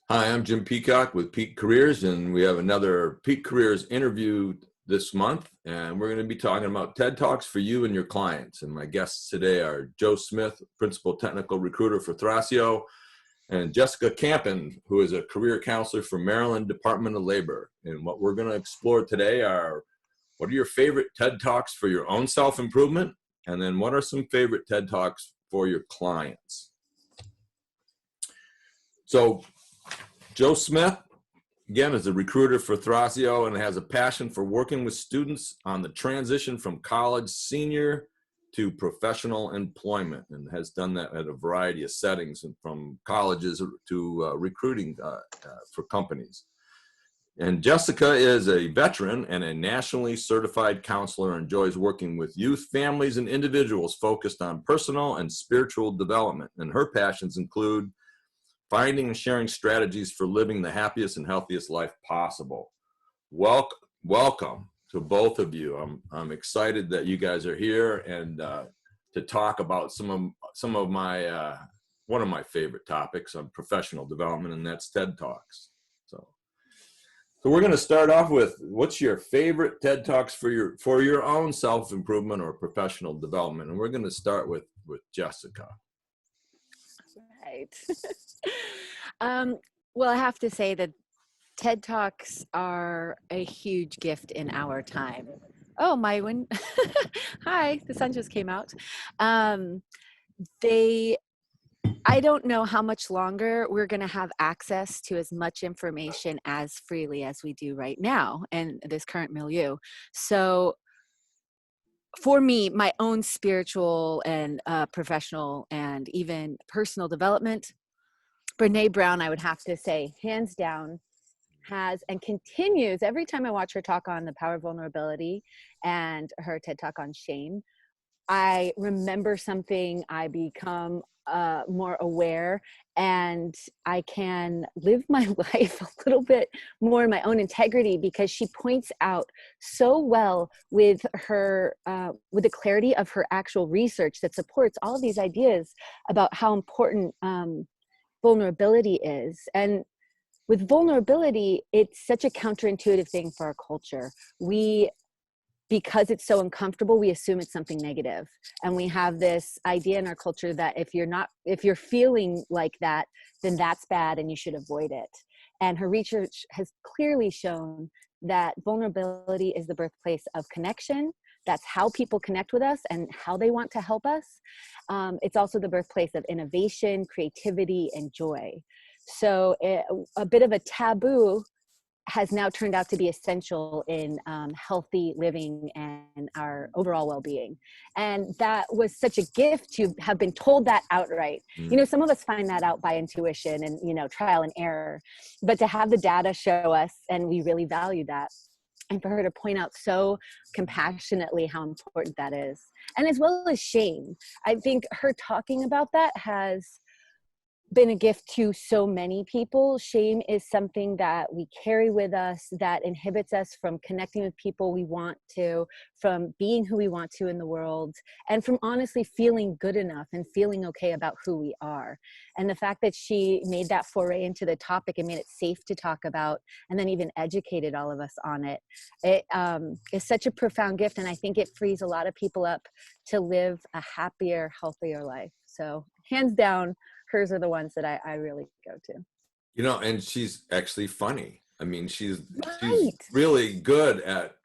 Hi, I'm Jim Peacock with Peak Careers, and we have another Peak Careers interview this month, and we're going to be talking about TED Talks for you and your clients. And my guests today are Joe Smith, Principal Technical Recruiter for Thrasio, and Jessica Campain, who is a career counselor for Maryland Department of Labor. And what we're going to explore today are, what are your favorite TED Talks for your own self-improvement? And then what are some favorite TED Talks for your clients? So Joe Smith, again, is a recruiter for Thrasio and has a passion for working with students on the transition from college senior to professional employment, and has done that at a variety of settings, and from colleges to recruiting for companies. And Jessica is a veteran and a nationally certified counselor and enjoys working with youth, families, and individuals focused on personal and spiritual development. And her passions include finding and sharing strategies for living the happiest and healthiest life possible. Welcome to both of you. I'm excited that you guys are here and to talk about some of my one of my favorite topics on professional development, and that's TED Talks. So we're going to start off with, what's your favorite TED Talks for your own self-improvement or professional development? And we're going to start with Jessica. Right. Well, I have to say that TED Talks are a huge gift in our time. Oh, Mywin. Hi, the sun just came out. I don't know how much longer we're going to have access to as much information as freely as we do right now in this current milieu. So for me, my own spiritual and professional and even personal development, Brene Brown, I would have to say, hands down, has and continues, every time I watch her talk on the power of vulnerability and her TED Talk on shame, I remember something, I become more aware, and I can live my life a little bit more in my own integrity, because she points out so well with her, with the clarity of her actual research that supports all of these ideas about how important vulnerability is. And with vulnerability, it's such a counterintuitive thing for our culture. Because it's so uncomfortable, we assume it's something negative. And we have this idea in our culture that if you're feeling like that, then that's bad and you should avoid it. And her research has clearly shown that vulnerability is the birthplace of connection. That's how people connect with us and how they want to help us. It's also the birthplace of innovation, creativity, and joy. So a bit of a taboo has now turned out to be essential in healthy living and our overall well-being. And that was such a gift to have been told that outright. You know, some of us find that out by intuition and, trial and error, but to have the data show us, and we really value that. And for her to point out so compassionately how important that is. And as well as shame. I think her talking about that has been a gift to so many people. Shame is something that we carry with us that inhibits us from connecting with people we want to, from being who we want to in the world, and from honestly feeling good enough and feeling okay about who we are. And the fact that she made that foray into the topic and made it safe to talk about, and then even educated all of us on it, is such a profound gift. And I think it frees a lot of people up to live a happier, healthier life. So hands down, hers are the ones that I really go to. And she's actually funny. I mean, she's Right. really good at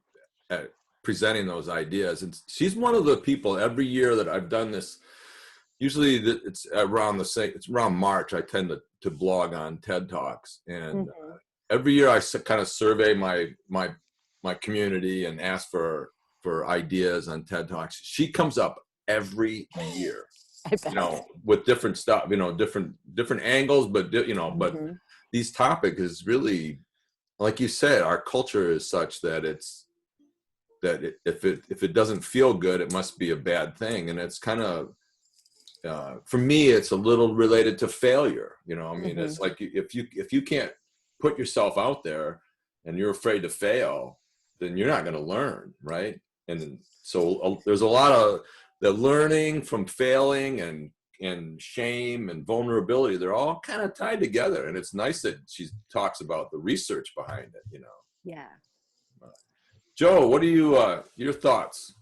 presenting those ideas. And she's one of the people every year that I've done this. Usually it's around March. I tend to blog on TED Talks, and every year I kind of survey my community and ask for ideas on TED Talks. She comes up every year. With different stuff, different angles, but but these topics is really, like you said, our culture is such that if it doesn't feel good, it must be a bad thing. And it's kind of, for me, it's a little related to failure. It's like, if you can't put yourself out there and you're afraid to fail, then you're not going to learn, right? And so there's a lot of the learning from failing and and shame and vulnerability, they're all kind of tied together. And it's nice that she talks about the research behind it, you know. Yeah. Joe, what are your thoughts?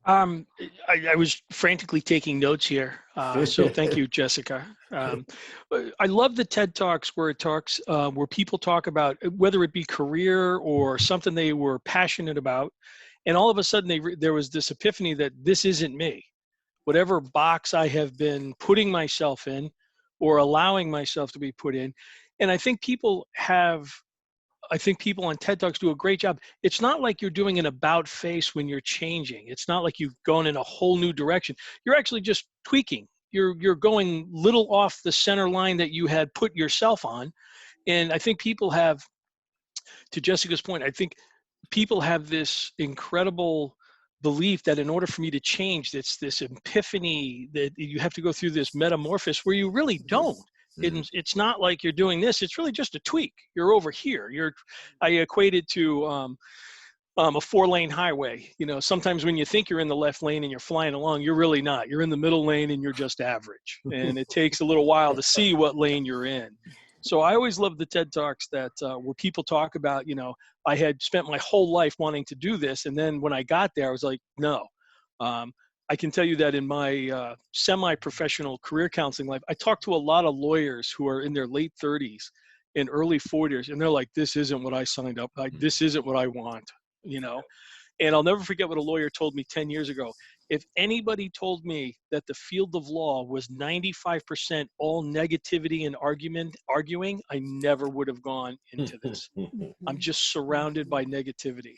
I was frantically taking notes here. So thank you, Jessica. I love the TED Talks where where people talk about whether it be career or something they were passionate about. And all of a sudden there was this epiphany that this isn't me. Whatever box I have been putting myself in or allowing myself to be put in. And I think people on TED Talks do a great job. It's not like you're doing an about face when you're changing. It's not like you've gone in a whole new direction. You're actually just tweaking. You're going little off the center line that you had put yourself on. And I think people have, to Jessica's point, I think people have this incredible belief that in order for me to change, it's this epiphany that you have to go through this metamorphosis where you really don't. It's not like you're doing this. It's really just a tweak. You're over here. I equate it to a 4-lane highway. You know, sometimes when you think you're in the left lane and you're flying along, you're really not. You're in the middle lane and you're just average. And it takes a little while to see what lane you're in. So I always love the TED Talks that where people talk about, you know, I had spent my whole life wanting to do this. And then when I got there, I was like, no. I can tell you that in my semi-professional career counseling life, I talked to a lot of lawyers who are in their late 30s and early 40s, and they're like, this isn't what I signed up. This isn't what I want, you know? And I'll never forget what a lawyer told me 10 years ago. If anybody told me that the field of law was 95% all negativity and arguing, I never would have gone into this. I'm just surrounded by negativity.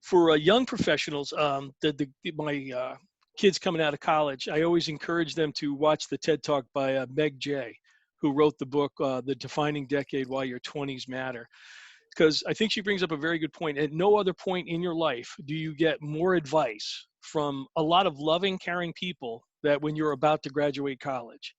For young professionals, my kids coming out of college, I always encourage them to watch the TED Talk by Meg Jay, who wrote the book, The Defining Decade, Why Your 20s Matter. Because I think she brings up a very good point. At no other point in your life do you get more advice from a lot of loving, caring people that when you're about to graduate college.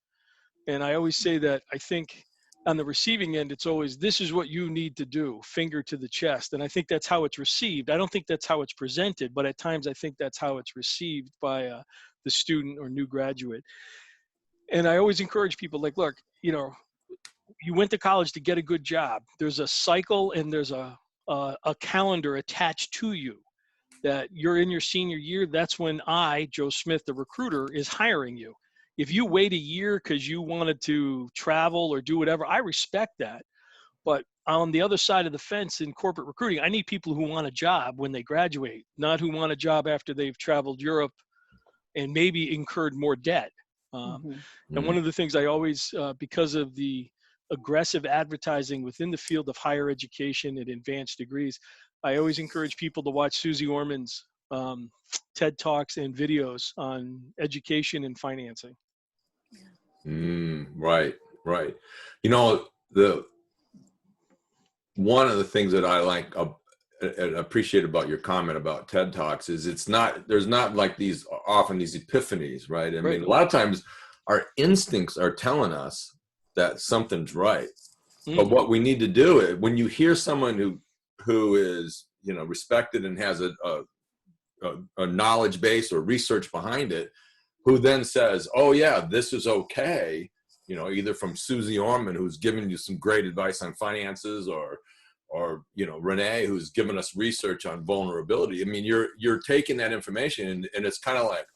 And I always say that I think on the receiving end, it's always, this is what you need to do, finger to the chest. And I think that's how it's received. I don't think that's how it's presented, but at times I think that's how it's received by the student or new graduate. And I always encourage people like, look, you know, you went to college to get a good job. There's a cycle and there's a calendar attached to you that you're in your senior year. That's when I, Joe Smith, the recruiter, is hiring you. If you wait a year because you wanted to travel or do whatever, I respect that. But on the other side of the fence in corporate recruiting, I need people who want a job when they graduate, not who want a job after they've traveled Europe and maybe incurred more debt. And one of the things I always, because of the aggressive advertising within the field of higher education and advanced degrees, I always encourage people to watch Susie Orman's TED Talks and videos on education and financing. Right. You know, one of the things that I like and appreciate about your comment about TED Talks is there's not like often these epiphanies, right? I mean, a lot of times our instincts are telling us that something's right. But what we need to do is when you hear someone who is, you know, respected and has a knowledge base or research behind it, who then says, oh yeah, this is okay, you know, either from Susie Orman, who's giving you some great advice on finances, or you know, Renee, who's given us research on vulnerability. I mean, you're taking that information and it's kind of like,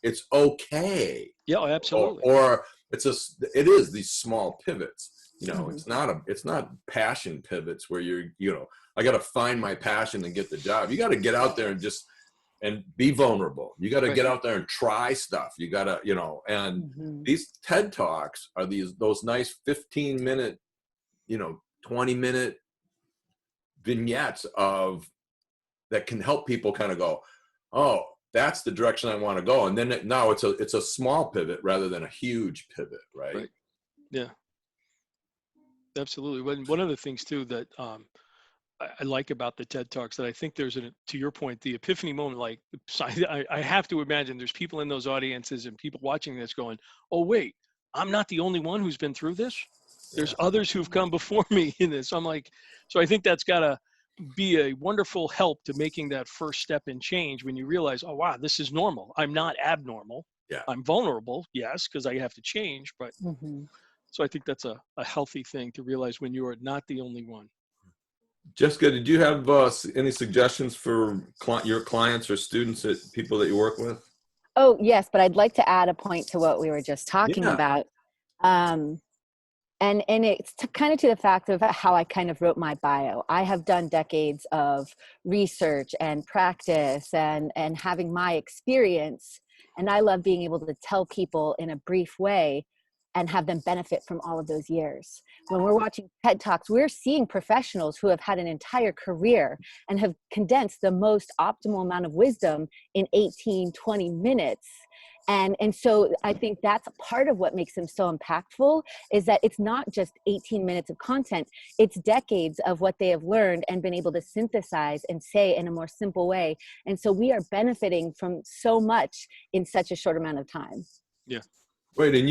it's okay. Yeah, absolutely. Or it is these small pivots. You know, it's not passion pivots where you know, I got to find my passion and get the job. You got to get out there and be vulnerable. You got to get out there and try stuff. You got to, you know, and these TED Talks are those nice 15-minute, you know, 20-minute vignettes that can help people kind of go, oh, that's the direction I want to go. And then now it's a small pivot rather than a huge pivot, right? Yeah, absolutely. One of the things too that I like about the TED Talks that I think there's to your point, the epiphany moment, like I have to imagine there's people in those audiences and people watching this going, oh wait, I'm not the only one who's been through this. There's others who've come before me in this. I'm like, so I think that's gotta be a wonderful help to making that first step in change when you realize, oh, wow, this is normal. I'm not abnormal. Yeah. I'm vulnerable, yes, because I have to change. But Mhm. so I think that's a healthy thing to realize when you are not the only one. Jessica, did you have any suggestions for your clients or students, people that you work with? Oh, yes, but I'd like to add a point to what we were just talking Yeah. about. Um, and it's kind of to the fact of how I kind of wrote my bio. I have done decades of research and practice and having my experience. And I love being able to tell people in a brief way and have them benefit from all of those years. When we're watching TED Talks, we're seeing professionals who have had an entire career and have condensed the most optimal amount of wisdom in 18, 20 minutes. And so I think that's part of what makes them so impactful, is that it's not just 18 minutes of content, it's decades of what they have learned and been able to synthesize and say in a more simple way. And so we are benefiting from so much in such a short amount of time. Yeah. Wait, and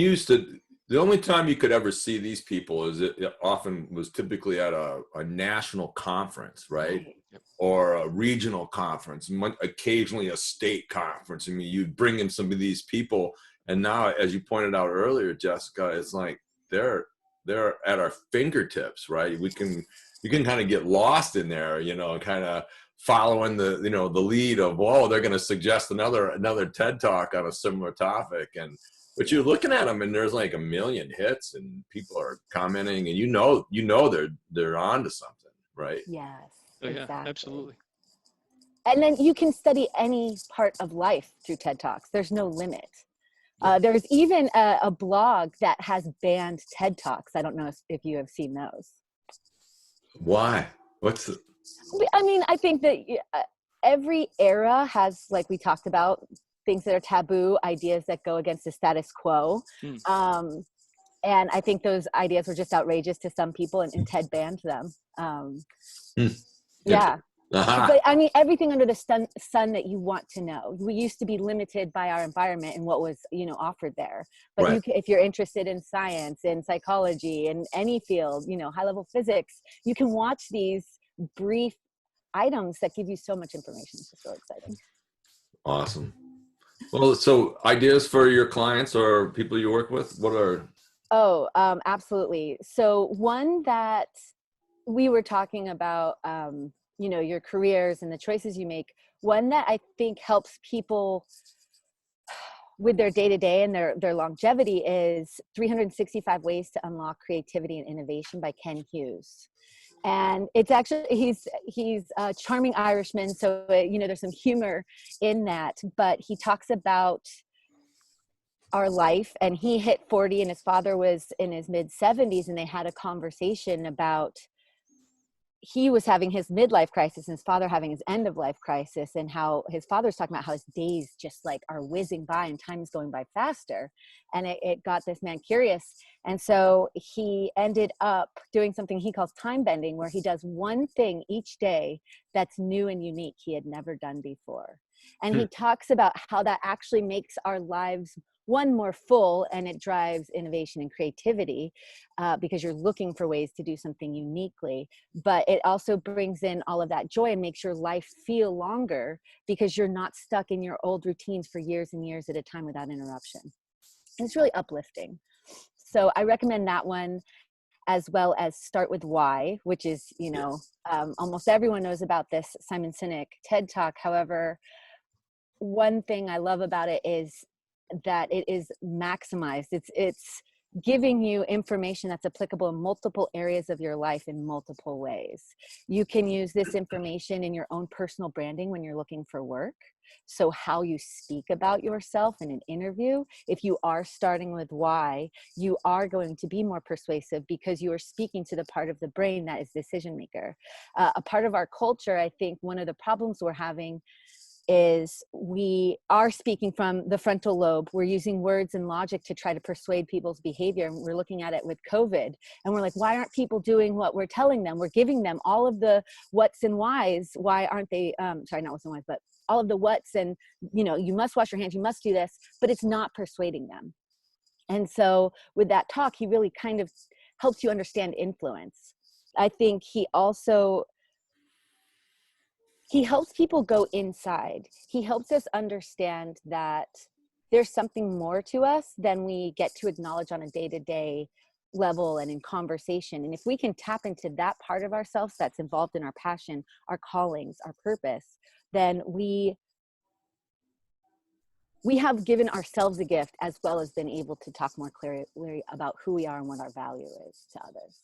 the only time you could ever see these people is it often was typically at a national conference, right? Yep. Or a regional conference, occasionally a state conference. I mean, you bring in some of these people, and now, as you pointed out earlier, Jessica, it's like they're at our fingertips, right? You can kind of get lost in there, kind of following the lead of, whoa, they're going to suggest another TED Talk on a similar topic, but you're looking at them and there's like a million hits and people are commenting, and they're on to something, right? Yes, Oh, yeah, exactly. absolutely. And then you can study any part of life through TED Talks. There's no limit. There's even a blog that has banned TED Talks. I don't know if you have seen those. Why? I mean, I think that every era has, like we talked about, things that are taboo, ideas that go against the status quo. And I think those ideas were just outrageous to some people, and TED banned them. Yeah. Uh-huh. But I mean, everything under the sun that you want to know. We used to be limited by our environment and what was, offered there. But Right. if you're interested in science, in psychology, in any field, high level physics, you can watch these brief items that give you so much information. It's just so exciting. Awesome. Well, so ideas for your clients or people you work with, what are? Oh, absolutely. So one that we were talking about, your careers and the choices you make. One that I think helps people with their day-to-day and their longevity is 365 Ways to Unlock Creativity and Innovation by Ken Hughes. And it's actually, he's a charming Irishman. So, there's some humor in that, but he talks about our life, and he hit 40 and his father was in his mid 70s, and they had a conversation about he was having his midlife crisis and his father having his end of life crisis, and how his father's talking about how his days just like are whizzing by and time is going by faster. And it got this man curious. And so he ended up doing something he calls time bending, where he does one thing each day that's new and unique he had never done before. And he talks about how that actually makes our lives more full, and it drives innovation and creativity because you're looking for ways to do something uniquely. But it also brings in all of that joy and makes your life feel longer because you're not stuck in your old routines for years and years at a time without interruption. And it's really uplifting. So I recommend that one, as well as Start With Why, which is, almost everyone knows about this Simon Sinek TED Talk. However, one thing I love about it is that it is maximized. It's giving you information that's applicable in multiple areas of your life in multiple ways. You can use this information in your own personal branding when you're looking for work. So how you speak about yourself in an interview, if you are starting with why, you are going to be more persuasive because you are speaking to the part of the brain that is decision maker. A part of our culture, I think one of the problems we're having is we are speaking from the frontal lobe. We're using words and logic to try to persuade people's behavior. And we're looking at it with COVID. And we're like, why aren't people doing what we're telling them? We're giving them all of the what's and whys. Why aren't they, sorry, not what's and whys, but all of the what's and, you must wash your hands, you must do this, but it's not persuading them. And so with that talk, he really kind of helps you understand influence. I think he also He helps people go inside. He helps us understand that there's something more to us than we get to acknowledge on a day-to-day level and in conversation. And if we can tap into that part of ourselves that's involved in our passion, our callings, our purpose, then we have given ourselves a gift, as well as been able to talk more clearly about who we are and what our value is to others.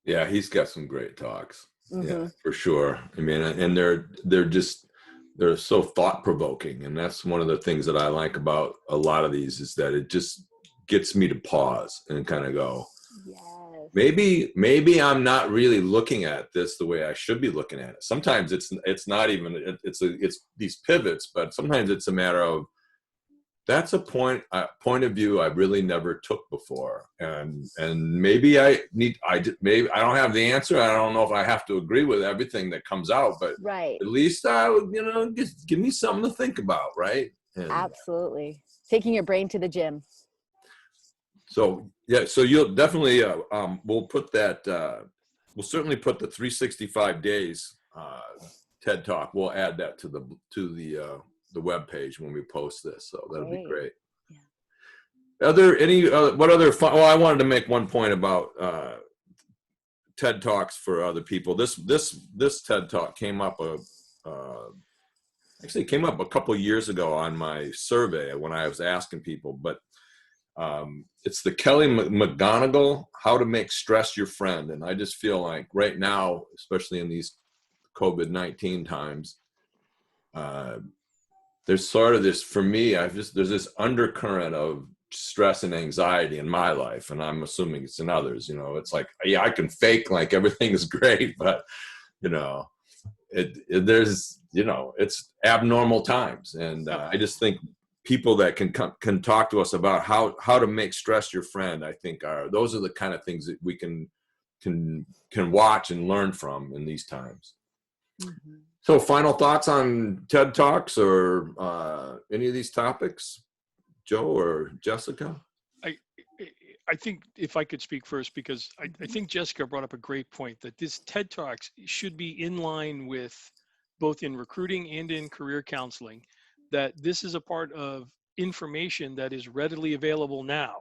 Yeah, he's got some great talks. Mm-hmm. Yeah, for sure. I mean, and they're so thought provoking, and that's one of the things that I like about a lot of these, is that it just gets me to pause and kind of go, Yes. maybe I'm not really looking at this the way I should be looking at it. Sometimes it's not even, it's these pivots, but sometimes it's a matter of, that's a point of view I really never took before, and maybe I don't have the answer. I don't know if I have to agree with everything that comes out, but Right. at least I would, just give me something to think about, right? And Absolutely. Taking your brain to the gym. so yeah, so you'll definitely we'll put that. We'll certainly put the 365 days TED Talk. We'll add that to the web page when we post this, so that'll be great. Yeah. Are there any what other fun? Well, I wanted to make one point about TED Talks for other people. This TED Talk came up actually came up a couple years ago on my survey when I was asking people, but it's the Kelly McGonigal, How to Make Stress Your Friend. And I just feel like right now, especially in these COVID-19 times, there's sort of this, for me, there's this undercurrent of stress and anxiety in my life, and I'm assuming it's in others. It's like, yeah, I can fake like everything is great, but there's it's abnormal times, and I just think people that can talk to us about how to make stress your friend, I think those are the kind of things that we can watch and learn from in these times. Mm-hmm. So final thoughts on TED Talks or any of these topics, Joe or Jessica? I think if I could speak first, because I think Jessica brought up a great point, that this TED Talks should be in line with both in recruiting and in career counseling, that this is a part of information that is readily available now.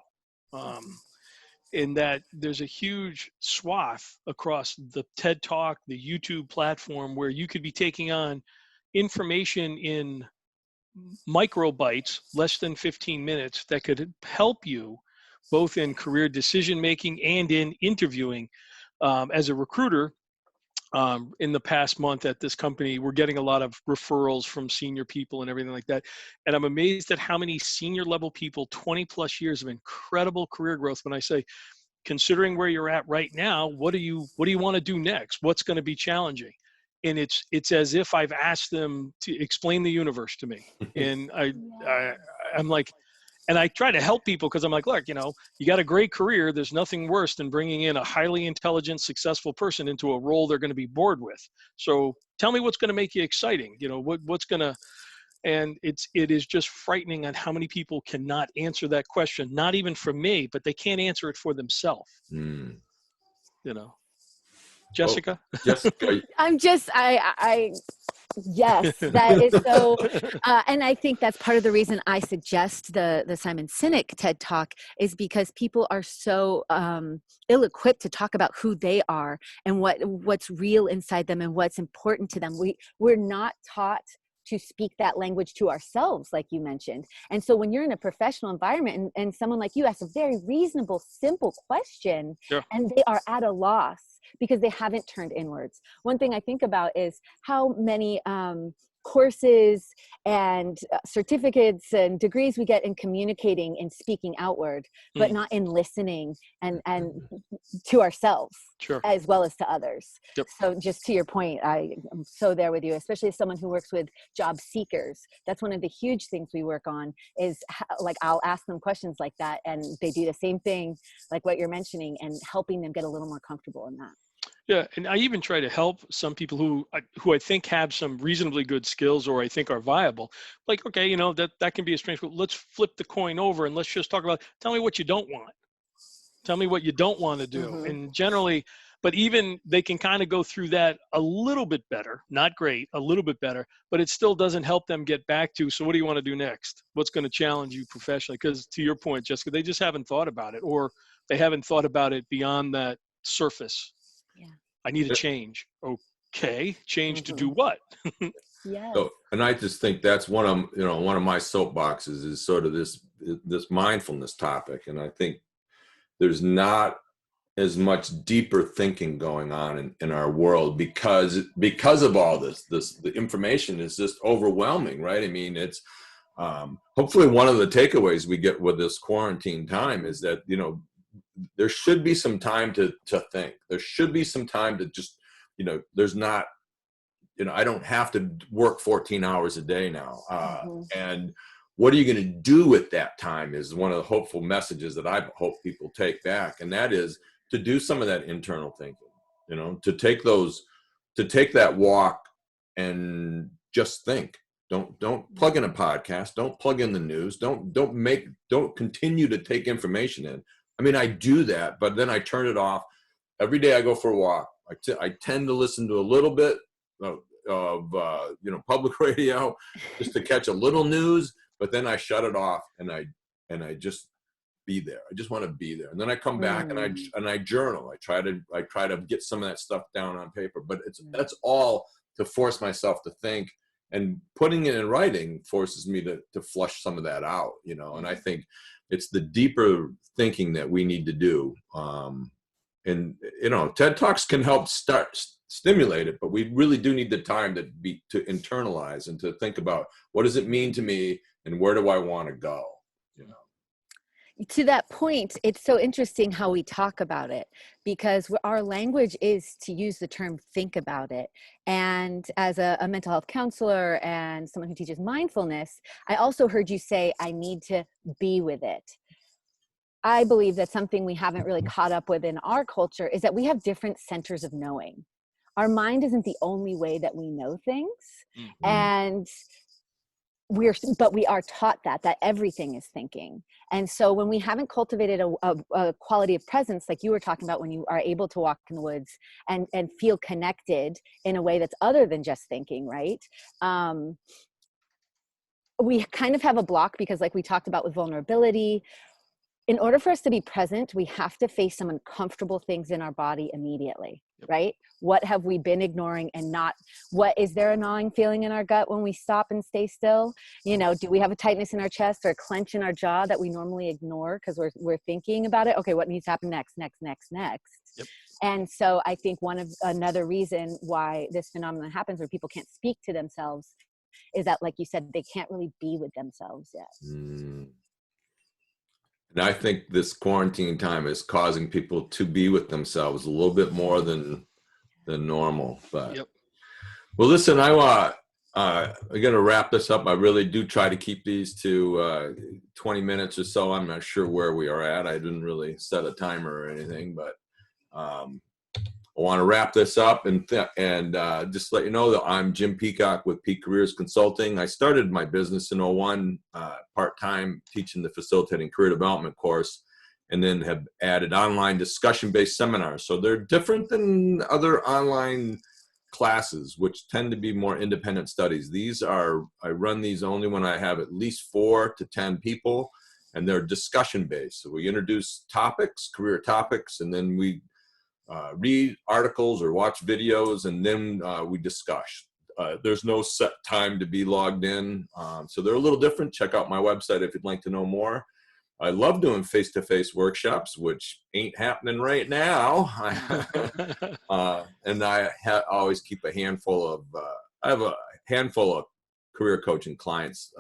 In that there's a huge swath across the TED Talk, the YouTube platform, where you could be taking on information in micro bites, less than 15 minutes, that could help you both in career decision making and in interviewing. As a recruiter, in the past month at this company, we're getting a lot of referrals from senior people and everything like that. And I'm amazed at how many senior level people, 20 plus years of incredible career growth, when I say, considering where you're at right now, what do you want to do next? What's going to be challenging? And it's as if I've asked them to explain the universe to me. And I'm like, and I try to help people, because I'm like, look, you got a great career. There's nothing worse than bringing in a highly intelligent, successful person into a role they're going to be bored with. So tell me what's going to make you exciting. What's going to, and it is just frightening on how many people cannot answer that question, not even for me, but they can't answer it for themselves. Jessica? Oh, Jessica. Yes, that is so, and I think that's part of the reason I suggest the Simon Sinek TED Talk, is because people are so ill-equipped to talk about who they are and what's real inside them and what's important to them. We're not taught to speak that language to ourselves, like you mentioned. And so when you're in a professional environment and someone like you asks a very reasonable, simple question, sure, and they are at a loss because they haven't turned inwards. One thing I think about is how many courses and certificates and degrees we get in communicating and speaking outward, but not in listening and to ourselves, sure, as well as to others. Yep. So just to your point, I am so there with you, especially as someone who works with job seekers. That's one of the huge things we work on, is like, I'll ask them questions like that, and they do the same thing like what you're mentioning, and helping them get a little more comfortable in that. Yeah, and I even try to help some people who I think have some reasonably good skills, or I think are viable. Like, okay, that can be a strange, but let's flip the coin over and let's just talk about, tell me what you don't want. Tell me what you don't want to do. Mm-hmm. And generally, but even they can kind of go through that a little bit better, not great, a little bit better, but it still doesn't help them get back to, so what do you want to do next? What's going to challenge you professionally? Because to your point, Jessica, they just haven't thought about it, or they haven't thought about it beyond that surface. Yeah. I need a change. Okay. Change to do what? Yes. So, and I just think that's one of my soapboxes is sort of this mindfulness topic. And I think there's not as much deeper thinking going on in our world because of all this, the information is just overwhelming, right? I mean, it's hopefully one of the takeaways we get with this quarantine time is that, there should be some time to think. There should be some time to just, there's not, I don't have to work 14 hours a day now. And what are you going to do with that time is one of the hopeful messages that I hope people take back. And that is to do some of that internal thinking, to take that walk and just think. Don't plug in a podcast. Don't plug in the news. Don't continue to take information in. I mean, I do that, but then I turn it off. Every day I go for a walk. I tend to listen to a little bit of public radio just to catch a little news, but then I shut it off and I just be there. I just want to be there. And then I come back and I journal. I try to get some of that stuff down on paper, but that's all to force myself to think, and putting it in writing forces me to flush some of that out, and I think it's the deeper thinking that we need to do. And TED Talks can help stimulate it, but we really do need the time to internalize and to think about what does it mean to me and where do I want to go. To that point, it's so interesting how we talk about it, because our language is to use the term think about it. And as a mental health counselor and someone who teaches mindfulness, I also heard you say, I need to be with it. I believe that something we haven't really caught up with in our culture is that we have different centers of knowing. Our mind isn't the only way that we know things. Mm-hmm. And but we are taught that everything is thinking. And so when we haven't cultivated a quality of presence, like you were talking about, when you are able to walk in the woods and feel connected in a way that's other than just thinking, right? We kind of have a block because, like we talked about with vulnerability, in order for us to be present, we have to face some uncomfortable things in our body immediately, right? What have we been ignoring and not? Is there a gnawing feeling in our gut when we stop and stay still? Do we have a tightness in our chest or a clench in our jaw that we normally ignore because we're thinking about it? Okay, what needs to happen next? Yep. And so I think another reason why this phenomenon happens where people can't speak to themselves is that, like you said, they can't really be with themselves yet. And I think this quarantine time is causing people to be with themselves a little bit more than normal. But Well, listen, I'm going to wrap this up. I really do try to keep these to 20 minutes or so. I'm not sure where we are at. I didn't really set a timer or anything, but I want to wrap this up and just let you know that I'm Jim Peacock with Peak Careers Consulting. I started my business in 2001, part-time teaching the Facilitating Career Development course, and then have added online discussion-based seminars. So they're different than other online classes, which tend to be more independent studies. I run these only when I have at least 4 to 10 people, and they're discussion-based. So we introduce topics, career topics, and then we read articles or watch videos, and then we discuss. There's no set time to be logged in. So they're a little different. Check out my website if you'd like to know more. I love doing face-to-face workshops, which ain't happening right now. And I always keep I have a handful of career coaching clients.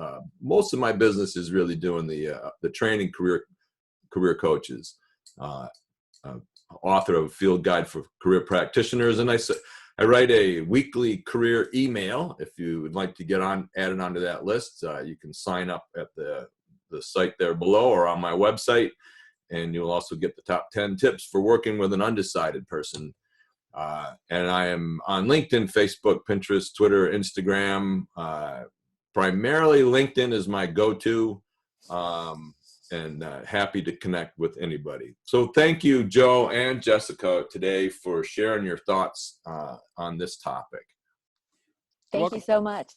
Most of my business is really doing the training career coaches. Author of Field Guide for Career Practitioners, and I write a weekly career email. If you would like to get added onto that list, you can sign up at the site there below or on my website, and you'll also get the top 10 tips for working with an undecided person. And I am on LinkedIn, Facebook, Pinterest, Twitter, Instagram. Primarily LinkedIn is my go-to. and happy to connect with anybody. So thank you, Joe and Jessica, today for sharing your thoughts on this topic. Thank you so much.